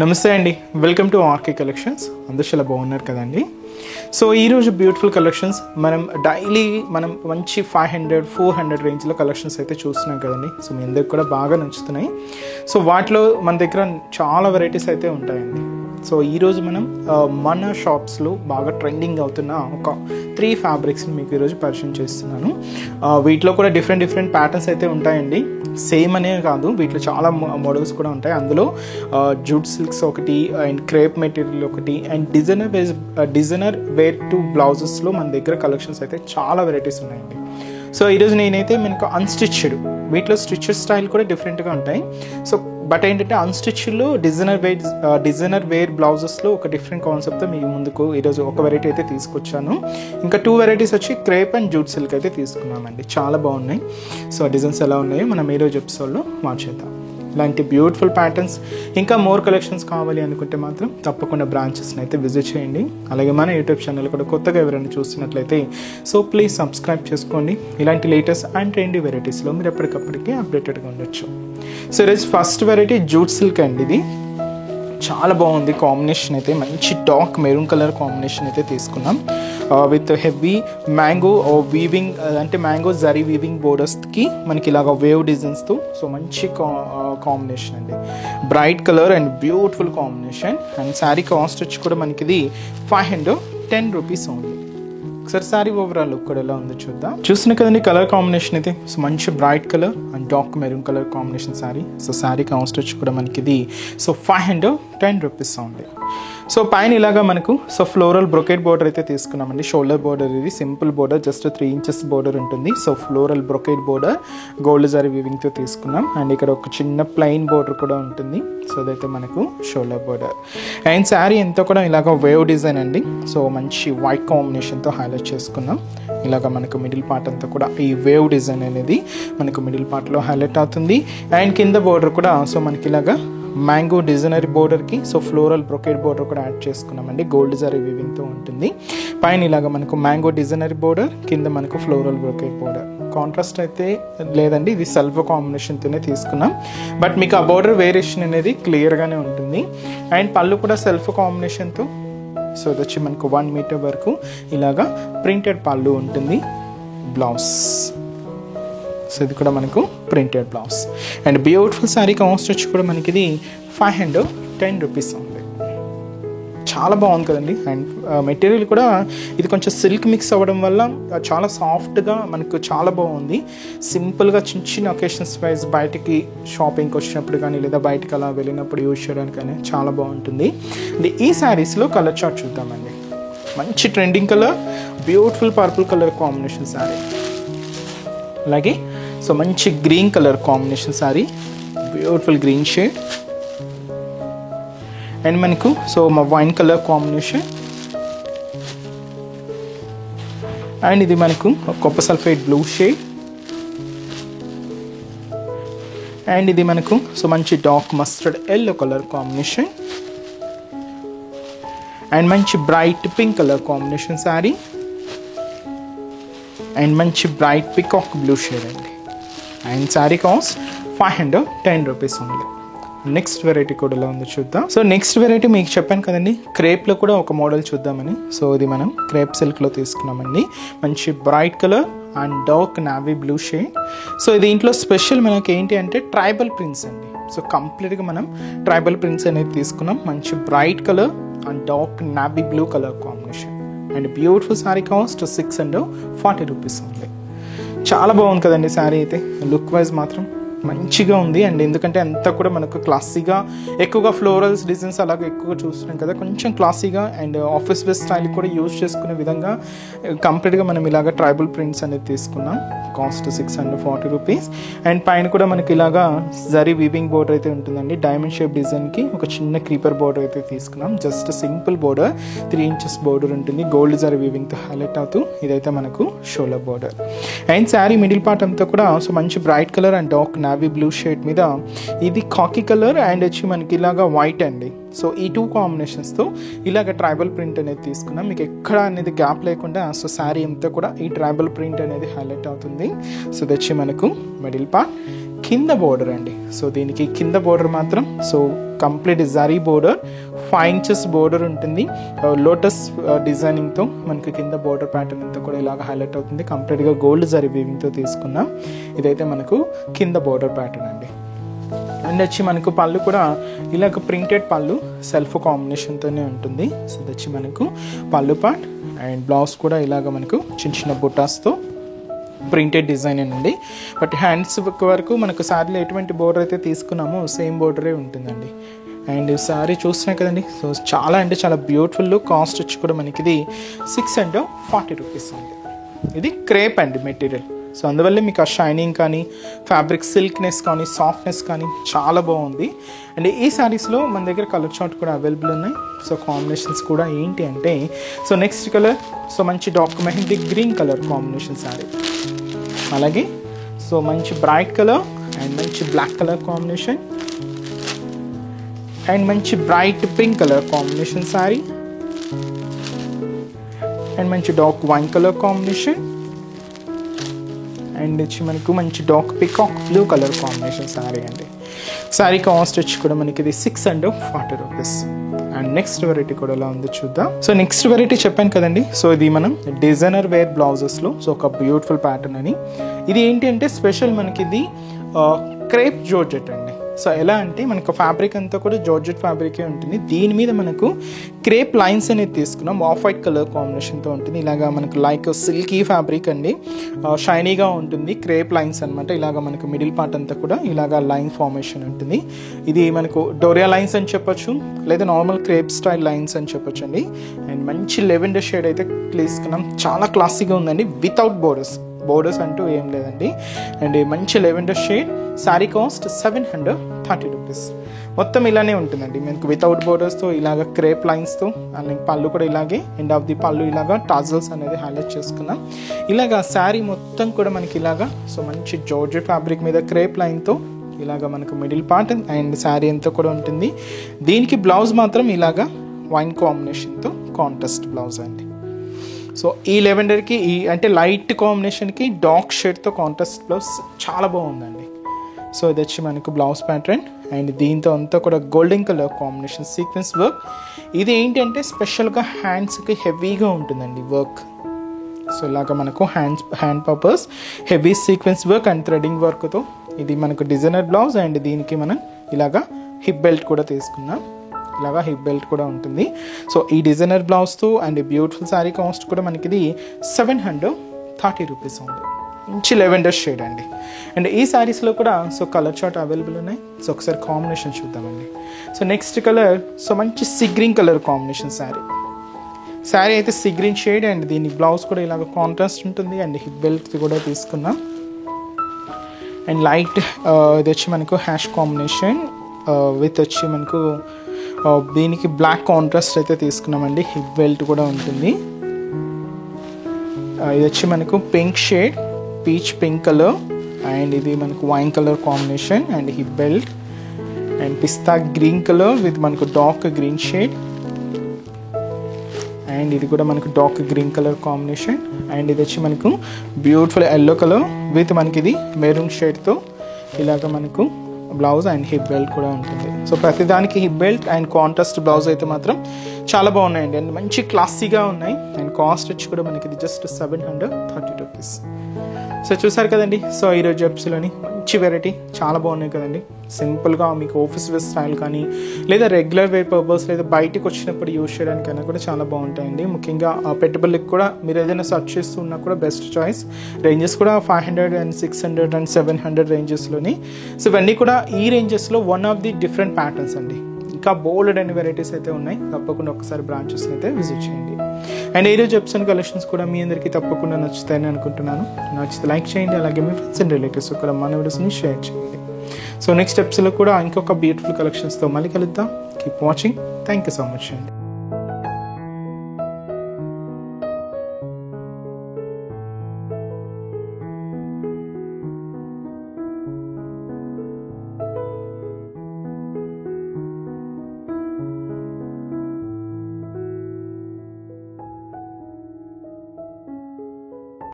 నమస్తే అండి, welcome to RK collections. అందరూ చాలా బాగున్నారు కదండి. సో ఈరోజు బ్యూటిఫుల్ కలెక్షన్స్ మనం డైలీ మంచి 500-400 రేంజ్లో కలెక్షన్స్ అయితే చూస్తున్నాం కదండి. సో మీ అందరికి కూడా బాగా నచ్చుతున్నాయి. సో వాటిలో మన దగ్గర చాలా వెరైటీస్ అయితే ఉంటాయండి. సో ఈరోజు మనం మన షాప్స్లో బాగా ట్రెండింగ్ అవుతున్న ఒక 3 ఫ్యాబ్రిక్స్ని మీకు ఈరోజు పరిచయం చేస్తున్నాను. వీటిలో కూడా డిఫరెంట్ ప్యాటర్న్స్ అయితే ఉంటాయండి. సేమ్ అనే కాదు, వీటిలో చాలా మోడల్స్ కూడా ఉంటాయి. అందులో జూట్ సిల్క్స్ ఒకటి, అండ్ క్రేప్ మెటీరియల్ ఒకటి, అండ్ డిజైనర్ వేర్ టు బ్లౌజెస్లో మన దగ్గర కలెక్షన్స్ అయితే చాలా వెరైటీస్ ఉన్నాయండి. సో ఈరోజు నేనైతే మనకు అన్స్టిచ్డ్, వీటిలో స్టిచ్చెడ్ స్టైల్ కూడా డిఫరెంట్గా ఉంటాయి. సో బట్ ఏంటంటే అన్స్టిచ్డ్లో డిజైనర్ వేర్ బ్లౌజెస్లో ఒక డిఫరెంట్ కాన్సెప్ట్తో మీ ముందుకు ఈరోజు ఒక వెరైటీ అయితే తీసుకొచ్చాను. ఇంకా 2 వెరైటీస్ వచ్చి క్రేప్ అండ్ జూట్ సిల్క్ అయితే తీసుకున్నామండి. చాలా బాగున్నాయి. సో డిజైన్స్ ఎలా ఉన్నాయో మనం ఈరోజు ఎపిసోడ్లో మార్చేద్దాం. ఇలాంటి బ్యూటిఫుల్ ప్యాటర్న్స్ ఇంకా మోర్ కలెక్షన్స్ కావాలి అనుకుంటే మాత్రం తప్పకుండా బ్రాంచెస్ని అయితే విజిట్ చేయండి. అలాగే మన యూట్యూబ్ ఛానల్ కూడా కొత్తగా ఎవరైనా చూస్తున్నట్లయితే సో ప్లీజ్ సబ్స్క్రైబ్ చేసుకోండి. ఇలాంటి లేటెస్ట్ అండ్ ట్రెండీ వెరైటీస్లో మీరు ఎప్పటికప్పటికీ అప్డేటెడ్గా ఉండొచ్చు. సో ఈరోజు ఫస్ట్ వెరైటీ జూట్ సిల్క్ అండి. ఇది చాలా బాగుంది. కాంబినేషన్ అయితే మంచి డార్క్ మెరూన్ కలర్ కాంబినేషన్ అయితే తీసుకున్నాం విత్ హెవీ మ్యాంగో వీవింగ్, అంటే మ్యాంగో జరీ వీవింగ్ బోర్డర్స్కి మనకి ఇలాగ వేవ్ డిజైన్స్తో. సో మంచి కాంబినేషన్ అండి, bright colour and beautiful combination. And sari cost వచ్చి కూడా మనకి ఇది 510 రూపీస్ ఓన్లీ. ఒకసారి శారీ ఓవరాల్ లుక్ కూడా ఎలా ఉందో చూద్దాం. చూస్తున్నా కదండి కలర్ కాంబినేషన్ అయితే. సో మంచి bright colour and dark maroon colour combination sari. So sari cost వచ్చి కూడా మనకి ఇది 510 రూపీస్ ఉంది. సో పైన ఇలాగా మనకు ఫ్లోరల్ బ్రొకేట్ బోర్డర్ అయితే తీసుకున్నామండి. షోల్డర్ బోర్డర్, ఇది simple border, just 3 inches border ఉంటుంది. So floral brocade border gold zari వీవింగ్తో తీసుకున్నాం. అండ్ ఇక్కడ ఒక చిన్న ప్లెయిన్ బోర్డర్ కూడా ఉంటుంది. సో అదైతే మనకు షోల్డర్ బోర్డర్. అండ్ శారీ ఎంతో కూడా ఇలాగ వేవ్ డిజైన్ అండి. సో మంచి వైట్ కాంబినేషన్తో హైలైట్ చేసుకున్నాం. ఇలాగ మనకు మిడిల్ పార్ట్ అంతా కూడా ఈ వేవ్ డిజైన్ అనేది మనకు మిడిల్ పార్ట్లో హైలైట్ అవుతుంది. అండ్ కింద బోర్డర్ కూడా సో మనకి ఇలాగా మ్యాంగో డిజైనరీ బోర్డర్కి ఫ్లోరల్ బ్రొకేట్ బోర్డర్ కూడా యాడ్ చేసుకున్నామండి. గోల్డ్ జరీ వీవింగ్తో ఉంటుంది. పైన ఇలాగ మనకు మ్యాంగో డిజైనరీ బోర్డర్, కింద మనకు ఫ్లోరల్ బ్రొకేట్ బోర్డర్. కాంట్రాస్ట్ అయితే లేదండి, ఇది సెల్ఫ్ కాంబినేషన్తోనే తీసుకున్నాం. బట్ మీకు ఆ బోర్డర్ వేరియేషన్ అనేది క్లియర్గానే ఉంటుంది. అండ్ పళ్ళు కూడా సెల్ఫ్ కాంబినేషన్తో. సో ఇది వచ్చి మనకు 1 మీటర్ వరకు ఇలాగా ప్రింటెడ్ పళ్ళు ఉంటుంది. బ్లౌజ్, సో ఇది కూడా మనకు printed blouse. And beautiful sari cost వచ్చి కూడా మనకి ఇది 510 రూపీస్ ఉంది. చాలా బాగుంది కదండి. అండ్ మెటీరియల్ కూడా ఇది కొంచెం సిల్క్ మిక్స్ అవ్వడం వల్ల చాలా సాఫ్ట్గా మనకు చాలా బాగుంది. సింపుల్గా చిన్న ఒకేషన్స్ వైజ్ బయటికి షాపింగ్కి వచ్చినప్పుడు కానీ లేదా బయటికి అలా వెళ్ళినప్పుడు యూజ్ చేయడానికి కానీ చాలా బాగుంటుంది. ఈ శారీస్లో కలర్ చార్ట్ చూద్దామండి. మంచి trending colour, beautiful purple colour combination sari. అలాగే సో మంచి green colour combination sari, beautiful green shade. And మనకు సో మా వైన్ కలర్ కాంబినేషన్. అండ్ ఇది మనకు copper sulphate blue shade. And ఇది మనకు సో మంచి dark mustard yellow colour combination. And మంచి bright pink colour combination sari. And మంచి బ్రైట్ పికాక్ బ్లూ షేడ్ అండి. And sari cost 510 rupees only. Next variety కూడా ఎలా ఉందో చూద్దాం. సో నెక్స్ట్ వెరైటీ మీకు చెప్పాను కదండి, క్రేప్లో కూడా ఒక మోడల్ చూద్దామని. సో ఇది మనం క్రేప్ సిల్క్లో తీసుకున్నామండి. మంచి bright colour and dark navy blue shade. So దీంట్లో స్పెషల్ మనకి ఏంటి అంటే ట్రైబల్ ప్రింట్స్ అండి. సో కంప్లీట్గా మనం ట్రైబల్ ప్రింట్స్ అనేది తీసుకున్నాం. మంచి bright colour and dark navy blue colour combination. And beautiful sari cost 640 rupees ఉంది. చాలా బాగుంది కదండి శారీ అయితే. లుక్ వైజ్ మాత్రం మంచిగా ఉంది. అండ్ ఎందుకంటే అంతా కూడా మనకు క్లాసీగా, ఎక్కువగా ఫ్లోరల్స్ డిజైన్స్ అలాగే ఎక్కువగా చూస్తున్నాం కదా, కొంచెం క్లాసీగా అండ్ ఆఫీస్ వేర్ స్టైల్ కూడా యూజ్ చేసుకునే విధంగా కంప్లీట్గా మనం ఇలాగ ట్రైబల్ ప్రింట్స్ అనేది తీసుకున్నాం. Cost 640 rupees. అండ్ పైన కూడా మనకి ఇలాగా జరీ వీవింగ్ బోర్డర్ అయితే ఉంటుందండి. డైమండ్ షేప్ డిజైన్కి ఒక చిన్న క్రీపర్ బోర్డర్ అయితే తీసుకున్నాం. Just simple border, 3 inches border ఉంటుంది. గోల్డ్ జరీ వీవింగ్తో హైలైట్ అవుతూ ఇదైతే మనకు shoulder border. And sari middle part అంతా కూడా సో మంచి bright colour and dark navy blue shade మీద ఇది కాకి కలర్ అండ్ వచ్చి మనకి ఇలాగా వైట్ అండి. సో ఈ 2 కాంబినేషన్స్తో ఇలాగ ట్రైబల్ ప్రింట్ అనేది తీసుకున్నాం. మీకు ఎక్కడ అనేది గ్యాప్ లేకుండా సో శారీ అంతా కూడా ఈ ట్రైబల్ ప్రింట్ అనేది హైలైట్ అవుతుంది. సో ఇది వచ్చి మనకు మిడిల్ పార్ట్. కింద బోర్డర్ అండి. సో దీనికి కింద బోర్డర్ మాత్రం so complete zari border, 5 inches border ఉంటుంది. లోటస్ డిజైనింగ్తో మనకి కింద బోర్డర్ ప్యాటర్న్ అంతా కూడా ఇలాగ హైలైట్ అవుతుంది. కంప్లీట్గా గోల్డ్ జరీ వీవింగ్తో తీసుకున్నాం. ఇదైతే మనకు కింద బోర్డర్ ప్యాటర్న్ అండి. అండ్ వచ్చి మనకు పళ్ళు కూడా ఇలాగ ప్రింటెడ్ పళ్ళు సెల్ఫ్ కాంబినేషన్తోనే ఉంటుంది. సో ఇది వచ్చి మనకు పళ్ళు పార్ట్. అండ్ బ్లౌజ్ కూడా ఇలాగ మనకు చిన్న చిన్న బుటాస్తో ప్రింటెడ్ డిజైన్ అండి. బట్ హ్యాండ్స్ వరకు మనకు శారీలో ఎటువంటి బోర్డర్ అయితే తీసుకున్నామో సేమ్ బోర్డరే ఉంటుందండి. అండ్ శారీ చూస్తున్నాయి కదండి. సో చాలా అంటే చాలా బ్యూటిఫుల్. కాస్ట్ వచ్చి కూడా మనకి ఇది 640 రూపీస్ ఉంది. ఇది క్రేప్ అండి మెటీరియల్. సో అందువల్ల మీకు ఆ షైనింగ్ కానీ ఫ్యాబ్రిక్ సిల్క్నెస్ కానీ సాఫ్ట్నెస్ కానీ చాలా బాగుంది. అండ్ ఈ శారీస్లో మన దగ్గర కలర్ చార్ట్ కూడా అవైలబుల్ ఉన్నాయి. సో కాంబినేషన్స్ కూడా ఏంటి అంటే సో నెక్స్ట్ కలర్ సో మంచి dark mehndi green colour combination sari, అలాగే సో మంచి బ్రైట్ కలర్ అండ్ మంచి బ్లాక్ కలర్ కాంబినేషన్ అండ్ మంచి bright pink colour combination sari and మంచి dark wine colour combination and వచ్చి మనకు మంచి dark peacock blue colour combination sari అండి. శారీ కాస్ట్ వచ్చి కూడా మనకి ఇది 640 రూపీస్. అండ్ నెక్స్ట్ వెరైటీ కూడా ఎలా ఉందో చూద్దాం. సో నెక్స్ట్ వెరైటీ చెప్పాను కదండి. సో ఇది మనం డిజైనర్ వేర్ బ్లౌజెస్లో సో ఒక బ్యూటిఫుల్ ప్యాటర్న్ అని. ఇది ఏంటి అంటే స్పెషల్ మనకి ఇది క్రేప్ జార్జెట్ అండి. సో ఎలా అంటే మనకు ఫ్యాబ్రిక్ అంతా కూడా జార్జెట్ ఫ్యాబ్రికే ఉంటుంది. దీని మీద మనకు క్రేప్ లైన్స్ అనేది తీసుకున్నాం. ఆఫ్ వైట్ కలర్ కాంబినేషన్తో ఉంటుంది. ఇలాగా మనకు లైక్ సిల్కీ ఫ్యాబ్రిక్ అండి, షైనీగా ఉంటుంది. క్రేప్ లైన్స్ అనమాట. ఇలాగ మనకు మిడిల్ పార్ట్ అంతా కూడా ఇలాగా లైన్ ఫార్మేషన్ ఉంటుంది. ఇది మనకు డోరియా లైన్స్ అని చెప్పొచ్చు, లేదా నార్మల్ క్రేప్ స్టైల్ లైన్స్ అని చెప్పొచ్చు అండి. అండ్ మంచి లెవెండర్ షేడ్ అయితే తీసుకున్నాం. చాలా క్లాసీగా ఉందండి. వితౌట్ బోర్డర్స్ అంటూ ఏం లేదండి. అండ్ మంచి lavender shade. Sari cost 730 rupees. మొత్తం ఇలానే ఉంటుందండి మనకు వితౌట్ బోర్డర్స్తో ఇలాగ క్రేప్ లైన్స్తో. అండ్ పళ్ళు కూడా ఇలాగే ఎండ్ ఆఫ్ ది పళ్ళు ఇలాగా టాజల్స్ అనేది హైలైట్ చేసుకున్నాం. ఇలాగా శారీ మొత్తం కూడా మనకి ఇలాగా సో మంచి జార్జెట్ ఫ్యాబ్రిక్ మీద క్రేప్ లైన్తో ఇలాగ మనకు మిడిల్ పార్ట్ అండ్ శారీ అంతా కూడా ఉంటుంది. దీనికి బ్లౌజ్ మాత్రం ఇలాగా వైన్ కాంబినేషన్తో కాంట్రాస్ట్ బ్లౌజ్ అండి. సో ఈ లెవెండర్కి ఈ అంటే లైట్ కాంబినేషన్కి డార్క్ షేడ్తో కాంట్రాస్ట్ బ్లౌజ్ చాలా బాగుందండి. సో ఇది వచ్చి మనకు బ్లౌజ్ ప్యాటర్న్. అండ్ దీంతో అంతా కూడా golden colour combination sequence work. ఇది ఏంటంటే స్పెషల్గా హ్యాండ్స్కి హెవీగా ఉంటుందండి వర్క్. సో ఇలాగ మనకు hand purpose heavy sequence work and threading వర్క్తో ఇది మనకు డిజైనర్ బ్లౌజ్. అండ్ దీనికి మనం ఇలాగా హిప్ బెల్ట్ కూడా తీసుకున్నాం. ఇలాగా హిప్ బెల్ట్ కూడా ఉంటుంది. సో ఈ డిజైనర్ బ్లౌజ్తో అండ్ బ్యూటిఫుల్ శారీ కాస్ట్ కూడా మనకి ఇది 730 రూపీస్ ఉంది. మంచి లెవెండర్ షేడ్ అండి. అండ్ ఈ శారీస్లో కూడా సో కలర్ చార్ట్ అవైలబుల్ ఉన్నాయి. సో ఒకసారి కాంబినేషన్ చూద్దామండి. సో నెక్స్ట్ కలర్ సో మంచి sea green colour combination sari అయితే సీ గ్రీన్ షేడ్. అండ్ దీని బ్లౌజ్ కూడా ఇలాగ కాంట్రాస్ట్ ఉంటుంది. అండ్ హిప్ బెల్ట్ కూడా తీసుకున్నాం. అండ్ లైట్ ఇది వచ్చి మనకు హ్యాష్ కాంబినేషన్ విత్ వచ్చి మనకు దీనికి బ్లాక్ కాంట్రాస్ట్ అయితే తీసుకున్నామండి. హిప్ బెల్ట్ కూడా ఉంటుంది. ఇది వచ్చి మనకు pink shade, peach pink colour. And ఇది మనకు wine colour combination and hip belt. And pista green colour with మనకు డార్క్ గ్రీన్ షేడ్. అండ్ ఇది కూడా మనకు dark green colour combination. And ఇది వచ్చి మనకు బ్యూటిఫుల్ ఎల్లో కలర్ విత్ మనకి ఇది మెరూన్ షేడ్తో ఇలాగ మనకు బ్లౌజ్ అండ్ హిప్ బెల్ట్ కూడా ఉంటుంది. సో ప్రతిదానికి hip belt and contrast blouse అయితే మాత్రం చాలా బాగున్నాయండి. అండ్ మంచి క్లాసీగా ఉన్నాయి. అండ్ కాస్ట్ వచ్చి కూడా మనకి ఇది జస్ట్ 730 రూపీస్. సో చూసారు కదండి. సో ఈరోజు ఎపిసోడ్లోని మంచి వెరైటీ చాలా బాగున్నాయి కదండి. సింపుల్గా మీకు ఆఫీస్ వేర్ స్టైల్ కానీ లేదా రెగ్యులర్ వేర్ పర్పస్ లేదా బయటకు వచ్చినప్పుడు యూజ్ చేయడానికైనా కూడా చాలా బాగుంటాయండి. ముఖ్యంగా పెట్టుబడులకు కూడా మీరు ఏదైనా సర్చ్ చేస్తున్నా కూడా బెస్ట్ చాయిస్. రేంజెస్ కూడా 500 and 600 and 700 రేంజెస్లోని. సో ఇవన్నీ కూడా ఈ రేంజెస్లో one of the different patterns అండి. ఇంకా బోల్డ్ అండ్ వెరైటీస్ అయితే ఉన్నాయి. తప్పకుండా ఒకసారి బ్రాంచెస్ అయితే విజిట్ చేయండి. అండ్ ఈరోజు ఎపిసోడ్ కలెక్షన్స్ కూడా మీ అందరికీ తప్పకుండా నచ్చుతాయని అనుకుంటున్నాను. నచ్చితే లైక్ చేయండి. అలాగే మీ ఫ్రెండ్స్ అండ్ రిలేటివ్స్ కూడా మన వీడియోస్ని షేర్ చేయండి. సో నెక్స్ట్ ఎపిసోడ్లో కూడా ఇంకొక బ్యూటిఫుల్ కలెక్షన్స్తో మళ్ళీ కలుద్దాం. Keep watching. Thank you so much అండి.